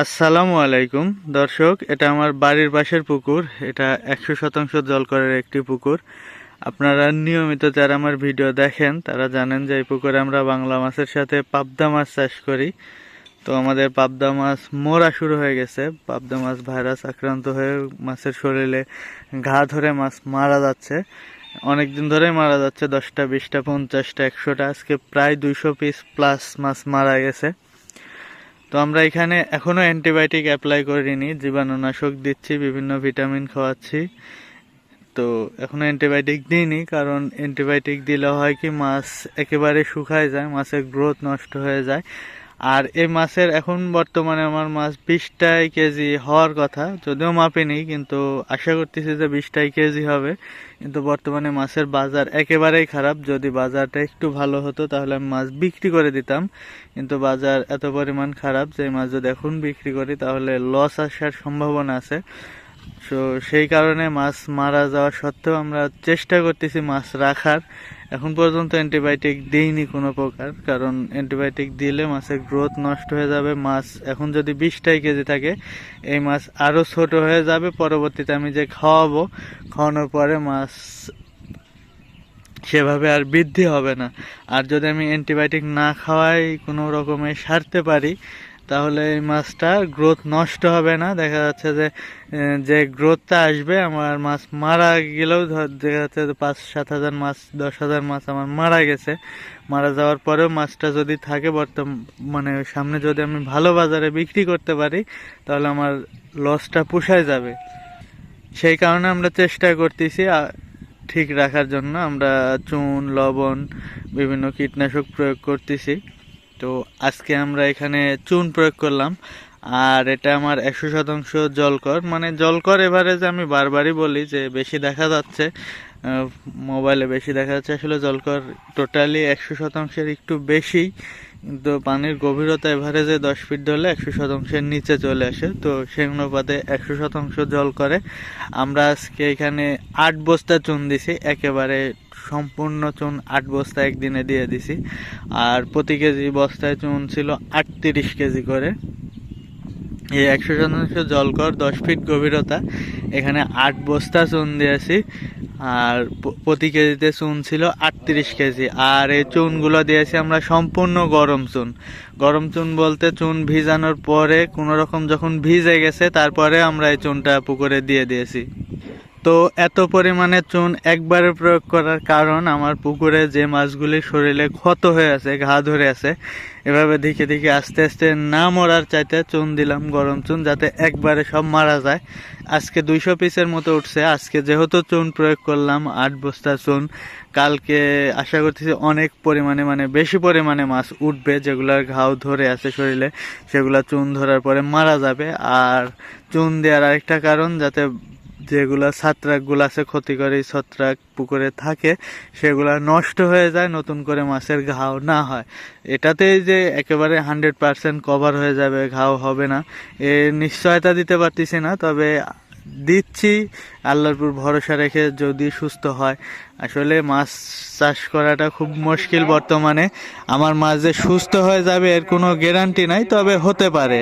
আসসালামু আলাইকুম দর্শক, এটা আমার বাড়ির পাশের পুকুর। এটা 100% জলকরের একটি পুকুর। আপনারা নিয়মিত যারা আমার ভিডিও দেখেন তারা জানেন যে এই পুকুরে আমরা বাংলা মাছের সাথে পাবদা মাছ চাষ করি। তো আমাদের পাবদা মাছ মরা শুরু হয়ে গেছে। পাবদা মাছ ভাইরাস আক্রান্ত হয়ে মাছের শরীরে ঘা ধরে মাছ মারা যাচ্ছে। অনেক দিন ধরেই মারা যাচ্ছে, 10টা 20টা 50টা 100টা, আজকে প্রায় 200 পিস প্লাস মাছ মারা গেছে। তো আমরা এখানে এখনো অ্যান্টিবায়োটিক অ্যাপ্লাই করিনি, জীবাণুনাশক দিচ্ছি, বিভিন্ন ভিটামিন খাওয়াচ্ছি। তো এখনো অ্যান্টিবায়োটিক দিইনি, কারণ অ্যান্টিবায়োটিক দিলে হয় কি মাছ একেবারে শুকায় যায়, মাছের গ্রোথ নষ্ট হয়ে যায়। আর এই মাছের এখন বর্তমানে আমার মাছ 20টাই কেজি হওয়ার কথা, যদিও মাপিনি, কিন্তু আশা করতেছি যে 20টাই কেজি হবে। কিন্তু বর্তমানে মাছের বাজার একেবারেই খারাপ। যদি বাজারটা একটু ভালো হতো তাহলে আমি মাছ বিক্রি করে দিতাম, কিন্তু বাজার এত পরিমাণ খারাপ যে মাছ যদি এখন বিক্রি করি তাহলে লস আসার সম্ভাবনা আছে। তো সেই কারণে মাছ মারা যাওয়া সত্ত্বেও আমরা চেষ্টা করতেছি মাছ রাখার। এখন পর্যন্ত অ্যান্টিবায়োটিক দিইনি কোনো প্রকার, কারণ অ্যান্টিবায়োটিক দিলে মাছের গ্রোথ নষ্ট হয়ে যাবে। মাছ এখন যদি 20টাই কেজি থাকে, এই মাছ আরও ছোট হয়ে যাবে। পরবর্তীতে আমি যে খাওয়ানোর পরে মাছ সেভাবে আর বৃদ্ধি হবে না। আর যদি আমি অ্যান্টিবায়োটিক না খাওয়াই কোনো রকমে সারতে পারি, তাহলে এই মাছটা গ্রোথ নষ্ট হবে না। দেখা যাচ্ছে যে যে গ্রোথটা আসবে, আমার মাছ মারা গেলেও দেখা যাচ্ছে যে 5-7 হাজার মাছ, 10 হাজার মাছ আমার মারা গেছে। মারা যাওয়ার পরেও মাছটা যদি থাকে মানে সামনে যদি আমি ভালো বাজারে বিক্রি করতে পারি, তাহলে আমার লসটা পুষায় যাবে। সেই কারণে আমরা চেষ্টা করতেছি ঠিক রাখার জন্য। আমরা চুন, লবণ, বিভিন্ন কীটনাশক প্রয়োগ করতেছি। তো আজকে আমরা এখানে চুন প্রয়োগ করলাম। আর এটা আমার 100% জলকর, মানে জলকর এভারেজ আমি বারবারই বলি যে বেশি দেখা যাচ্ছে মোবাইলে, বেশি দেখা যাচ্ছে। আসলে জলকর টোটালি 100%-এর একটু বেশি, কিন্তু পানির গভীরতা এভারেজে 10 ফিট ধরলে 100%-এর নিচে চলে আসে। তো সেই অনুপাতে 100% জল করে আমরা আজকে এখানে 8 বস্তা চুন দিছি, একেবারে সম্পূর্ণ চুন 8 বস্তা একদিনে দিয়ে দিছি। আর প্রতি কেজি বস্তায় চুন ছিল 38 কেজি করে। এই 100% জলকর 10 ফিট গভীরতা, এখানে 8 বস্তা চুন দিয়েছি। আর প্রতি কেজিতে চুন ছিল 38 কেজি। আর এই চুনগুলো দিয়েছি আমরা সম্পূর্ণ গরম চুন। গরম চুন বলতে চুন ভিজানোর পরে কোনো রকম যখন ভিজে গেছে তারপরে আমরা এই চুনটা পুকুরে দিয়ে দিয়েছি। তো এত পরিমাণে চুন একবারে প্রয়োগ করার কারণ, আমার পুকুরে যে মাছগুলি শরীরে ক্ষত হয়ে আছে, ঘা ধরে আছে, এভাবে দেখে দেখে আস্তে আস্তে না মরার চাইতে চুন দিলাম, গরম চুন, যাতে একবারে সব মারা যায়। আজকে 200 পিসের মতো উঠছে। আজকে যেহেতু চুন প্রয়োগ করলাম 8 বস্তা চুন, কালকে আশা করতেছি অনেক পরিমাণে, মানে বেশি পরিমাণে মাছ উঠবে। যেগুলার ঘাও ধরে আছে শরীরে, সেগুলা চুন ধরার পরে মারা যাবে। আর চুন দেওয়ার আরেকটা কারণ, যাতে যেগুলা ছত্রাকগুলো আছে, ক্ষতিকরী ছত্রাক পুকুরে থাকে, সেগুলা নষ্ট হয়ে যায়, নতুন করে মাছের ঘাও না হয়। এটাতেই যে একেবারে 100% কভার হয়ে যাবে, ঘাও হবে না, এর নিশ্চয়তা দিতে পারতেছি না, তবে দিচ্ছি আল্লাহর উপর ভরসা রেখে, যদি সুস্থ হয়। আসলে মাছ চাষ করাটা খুব মুশকিল বর্তমানে। আমার মাছ যে সুস্থ হয়ে যাবে এর কোনো গ্যারান্টি নাই, তবে হতে পারে।